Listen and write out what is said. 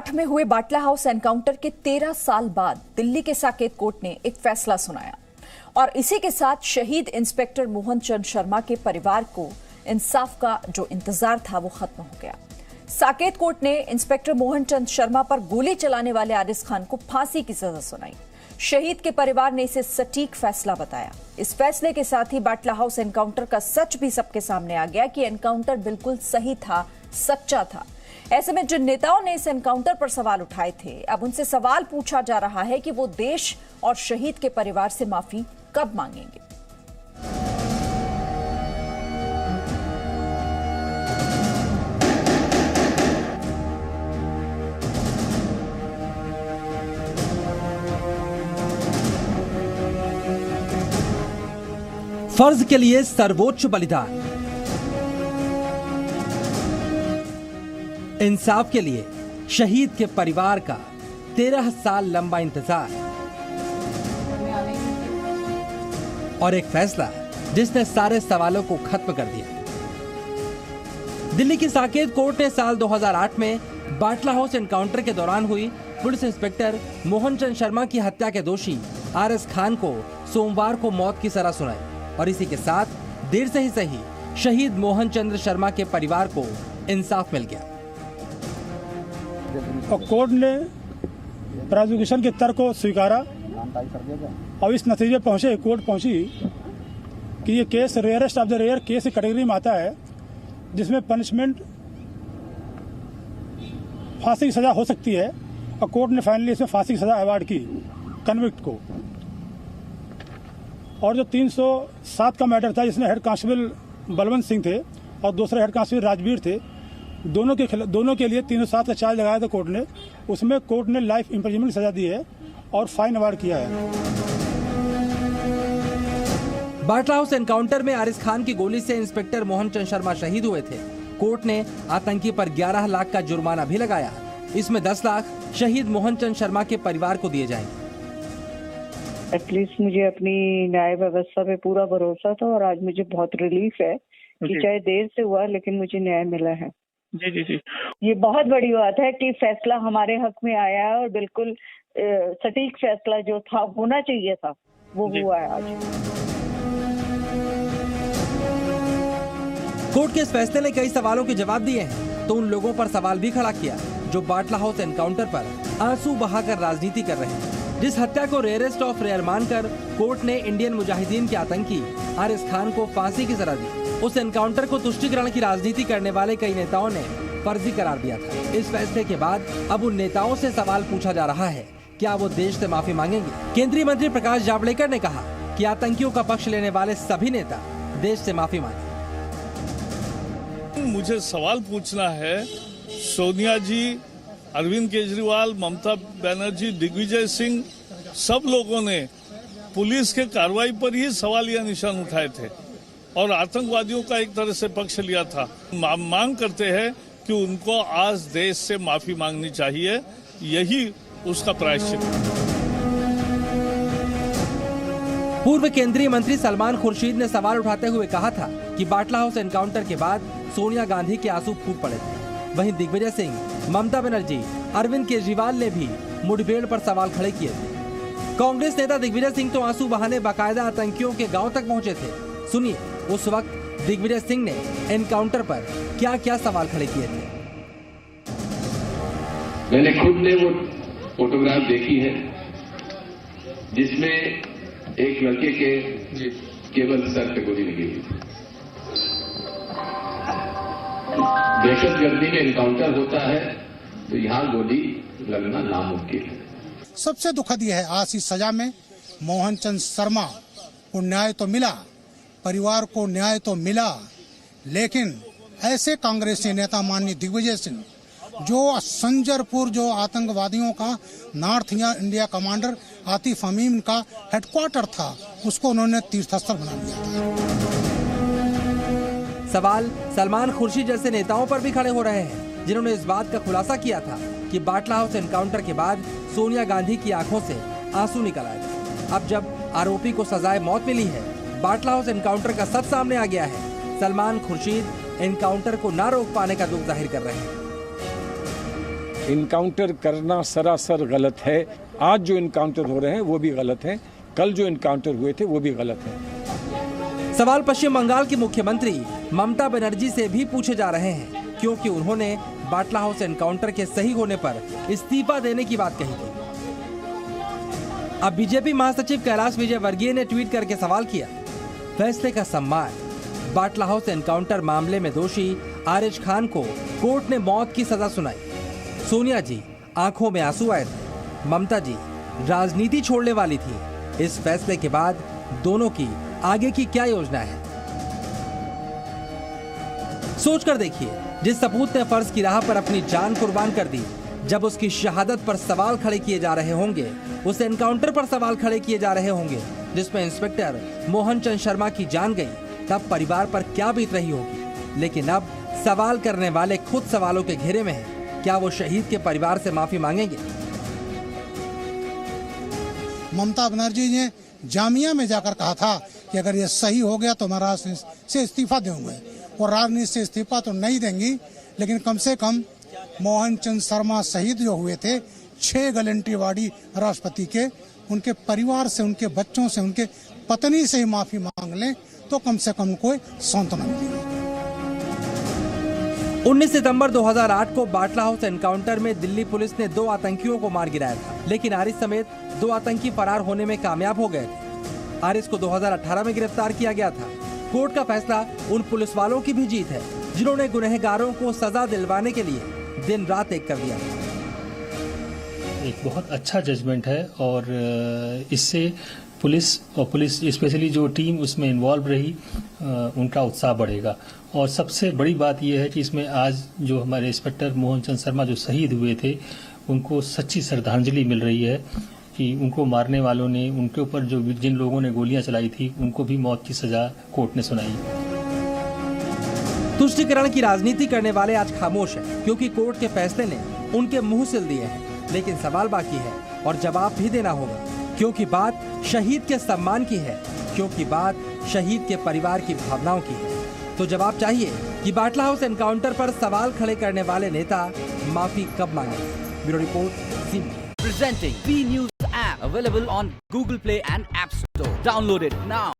2008 में हुए बाटला house encounter के 13 साल बाद दिल्ली के साकेत कोर्ट ने एक फैसला सुनाया और इसी के साथ शहीद इंस्पेक्टर मोहन चंद शर्मा के परिवार को इंसाफ का जो इंतजार था वो खत्म हो गया। साकेत कोर्ट ने इंस्पेक्टर मोहन चंद शर्मा पर गोली चलाने वाले आरिस खान को फांसी की सजा सुनाई। शहीद के परिवार ने इसे सटीक फैसला बताया। इस फैसले के साथ ही बाटला हाउस एनकाउंटर का सच भी सबके सामने आ गया कि एनकाउंटर बिल्कुल सही था, सच्चा था। ऐसे में जिन नेताओं ने इस एनकाउंटर पर सवाल उठाए थे, अब उनसे सवाल पूछा जा रहा है कि वो देश और शहीद के परिवार से माफी कब मांगेंगे। फर्ज के लिए सर्वोच्च बलिदान, इंसाफ के लिए शहीद के परिवार का 13 साल लंबा इंतजार और एक फैसला जिसने सारे सवालों को खत्म कर दिया। दिल्ली की साकेत कोर्ट ने साल 2008 में बाटला हाउस एनकाउंटर के दौरान हुई पुलिस इंस्पेक्टर मोहन चंद शर्मा की हत्या के दोषी आरिस खान को सोमवार को मौत की सजा सुनाई और इसी के साथ देर से ही सही शहीद मोहन चंद्र शर्मा के परिवार को इंसाफ मिल गया। और कोर्ट ने प्रोसिक्यूशन के तर्क को स्वीकारा और इस नतीजे पहुंचे, कोर्ट पहुंची कि ये case rarest of the rare case की कैटेगरी में आता है जिसमें पनिशमेंट फांसी की सजा हो सकती है और कोर्ट ने फाइनली इसमें फांसी की सजा अवार्ड की कन्विक्ट को। और जो 307 का मैटर था जिसमें हेड कांस्टेबल बलवंत सिंह थे और दूसरे हेड कांस्टेबल राजवीर थे, दोनों के लिए 307 का चार्ज लगाया था कोर्ट ने। उसमें कोर्ट ने लाइफ इम्प्रिजनमेंट की सजा दी है और फाइन अवार्ड किया है। बाटला हाउस एनकाउंटर में आरिस खान की गोली से इंस्पेक्टर मोहन चंद शर्मा शहीद हुए थे। कोर्ट ने आतंकी पर 11 लाख का जुर्माना भी लगाया। इसमें 10 लाख शहीद मोहन चंद शर्मा के परिवार को दिए जाएंगे। एटलीस्ट मुझे अपनी न्याय व्यवस्था पे पूरा भरोसा था और आज मुझे बहुत रिलीफ है कि चाहे देर से हुआ लेकिन मुझे न्याय मिला है। जी जी जी, ये बहुत बड़ी बात है कि फैसला हमारे हक में आया है और बिल्कुल सटीक फैसला जो था होना चाहिए था वो हुआ है आज। कोर्ट के इस फैसले ने कई सवालों के जवाब दिए हैं तो उन लोगों पर सवाल भी खड़ा किया जो बाटला हाउस एनकाउंटर पर आंसू बहाकर राजनीति कर रहे हैं। जिस हत्या को रेयरेस्ट ऑफ रेयर मानकर कोर्ट ने इंडियन मुजाहिदीन के आतंकी आरिस खान को फांसी की सजा दी, उस एनकाउंटर को तुष्टीकरण की राजनीति करने वाले कई नेताओं ने फर्जी करार दिया था। इस फैसले के बाद अब उन नेताओं से सवाल पूछा जा रहा है, क्या वो देश से माफी मांगेंगे? केंद्रीय मंत्री प्रकाश जावड़ेकर ने कहा कि आतंकियों का पक्ष लेने वाले सभी नेता देश से माफी मांगे। मुझे सवाल पूछना है, सोनिया जी, अरविंद केजरीवाल, ममता बनर्जी, दिग्विजय सिंह, सब लोगों ने पुलिस के कार्रवाई पर ही सवालिया निशान उठाए थे और आतंकवादियों का एक तरह से पक्ष लिया था। मांग करते हैं कि उनको आज देश से माफी मांगनी चाहिए, यही उसका प्रायश्चित है। पूर्व केंद्रीय मंत्री सलमान खुर्शीद ने सवाल उठाते हुए कहा था कि बाटला हाउस एनकाउंटर के बाद सोनिया गांधी के आंसू फूट पड़े थे। वहीं दिग्विजय सिंह, ममता बनर्जी, अरविंद केजरीवाल ने भी मुठभेड़ पर सवाल खड़े किए थे। कांग्रेस नेता दिग्विजय सिंह तो आंसू बहाने बाकायदा आतंकियों के गांव तक पहुंचे थे। सुनिए उस वक्त दिग्विजय सिंह ने एनकाउंटर पर क्या क्या सवाल खड़े किए थे। मैंने खुद ने वो फोटोग्राफ देखी है जिसमें एक लड़के के केवल सर पे गोली लगी हुई थी। दहशतगर्दी में एनकाउंटर होता है तो यहाँ गोली लगना नामुमकिन है। सबसे दुखद यह है, आज इस सजा में मोहन चंद शर्मा को न्याय तो मिला, परिवार को न्याय तो मिला, लेकिन ऐसे कांग्रेसी नेता माननीय दिग्विजय सिंह जो संजरपुर जो आतंकवादियों का नॉर्थ इंडिया कमांडर आतिफ अमीन का हेडक्वार्टर था, उसको उन्होंने तीर्थस्थल बना दिया था। सवाल सलमान खुर्शीद जैसे नेताओं पर भी खड़े हो रहे हैं जिन्होंने इस बात का खुलासा किया था कि बाटला हाउस एनकाउंटर के बाद सोनिया गांधी की आंखों से आंसू निकल आए थे। अब जब आरोपी को सजाए मौत मिली है, बाटला हाउस एनकाउंटर का सच सामने आ गया है, सलमान खुर्शीद एनकाउंटर को ना रोक पाने का दुख जाहिर कर रहे हैं। इनकाउंटर करना सरासर गलत है। आज जो इनकाउंटर हो रहे हैं वो भी गलत है, कल जो इनकाउंटर हुए थे वो भी गलत है। सवाल पश्चिम बंगाल की मुख्यमंत्री ममता बनर्जी से भी पूछे जा रहे हैं, क्योंकि उन्होंने बाटला हाउस एनकाउंटर के सही होने पर इस्तीफा देने की बात कही थी। अब बीजेपी महासचिव कैलाश विजयवर्गीय ने ट्वीट करके सवाल किया, फैसले का सम्मान। बाटला हाउस एनकाउंटर मामले में दोषी आरिज खान को कोर्ट ने मौत की सजा सुनाई। सोनिया जी आंखों में आंसू आए थे, ममता जी राजनीति छोड़ने वाली थी। इस फैसले के बाद दोनों की आगे की क्या योजना है, सोचकर देखिए। जिस सपूत ने फर्ज की राह पर अपनी जान कुर्बान कर दी, जब उसकी शहादत पर सवाल खड़े किए जा रहे होंगे, उस एनकाउंटर पर सवाल खड़े किए जा रहे होंगे जिसमें इंस्पेक्टर मोहन चंद शर्मा की जान गई, तब परिवार पर क्या बीत रही होगी। लेकिन अब सवाल करने वाले खुद सवालों के घेरे में हैं। क्या वो शहीद के परिवार से माफी मांगेंगे? ममता बनर्जी ने जामिया में जाकर कहा था कि अगर ये सही हो गया तो मैं राजनीति से इस्तीफा दूंगा, और राजनीति से इस्तीफा तो नहीं देंगी, लेकिन कम से कम मोहन चंद शर्मा शहीद जो हुए थे 6 गारंटीवादी राष्ट्रपति के, उनके परिवार से, उनके बच्चों से, उनके पत्नी से ही माफी मांग लें तो कम से कम कोई सांत्वना मिलेगी। 19 सितंबर 2008 को बाटला हाउस एनकाउंटर में दिल्ली पुलिस ने 2 आतंकियों को मार गिराया था, लेकिन आरिज समेत 2 आतंकी फरार होने में कामयाब हो गए थे। आरिज को 2018 में गिरफ्तार किया गया था। कोर्ट का फैसला उन पुलिस वालों की भी जीत है जिन्होंने गुनहगारों को सजा दिलवाने के लिए दिन रात एक कर दिया। एक बहुत अच्छा जजमेंट है और इससे पुलिस स्पेशली जो टीम उसमें इन्वॉल्व रही उनका उत्साह बढ़ेगा। और सबसे बड़ी बात यह है कि इसमें आज जो हमारे इंस्पेक्टर मोहन चंद शर्मा जो शहीद हुए थे, उनको सच्ची श्रद्धांजलि मिल रही है कि उनको मारने वालों ने, उनके ऊपर जो जिन लोगों ने गोलियां चलाई थी, उनको भी मौत की सजा कोर्ट ने सुनाई। तुष्टीकरण की राजनीति करने वाले आज खामोश हैं, क्योंकि कोर्ट के फैसले ने उनके मुंह सिल दिए हैं। लेकिन सवाल बाकी है और जवाब भी देना होगा, क्योंकि बात शहीद के सम्मान की है, क्योंकि बात शहीद के परिवार की भावनाओं की है। तो जवाब चाहिए कि बाटला हाउस एनकाउंटर पर सवाल खड़े करने वाले नेता माफी कब मांगे। Bureau report, C news. Presenting B News app available on Google Play and App Store. Download it now.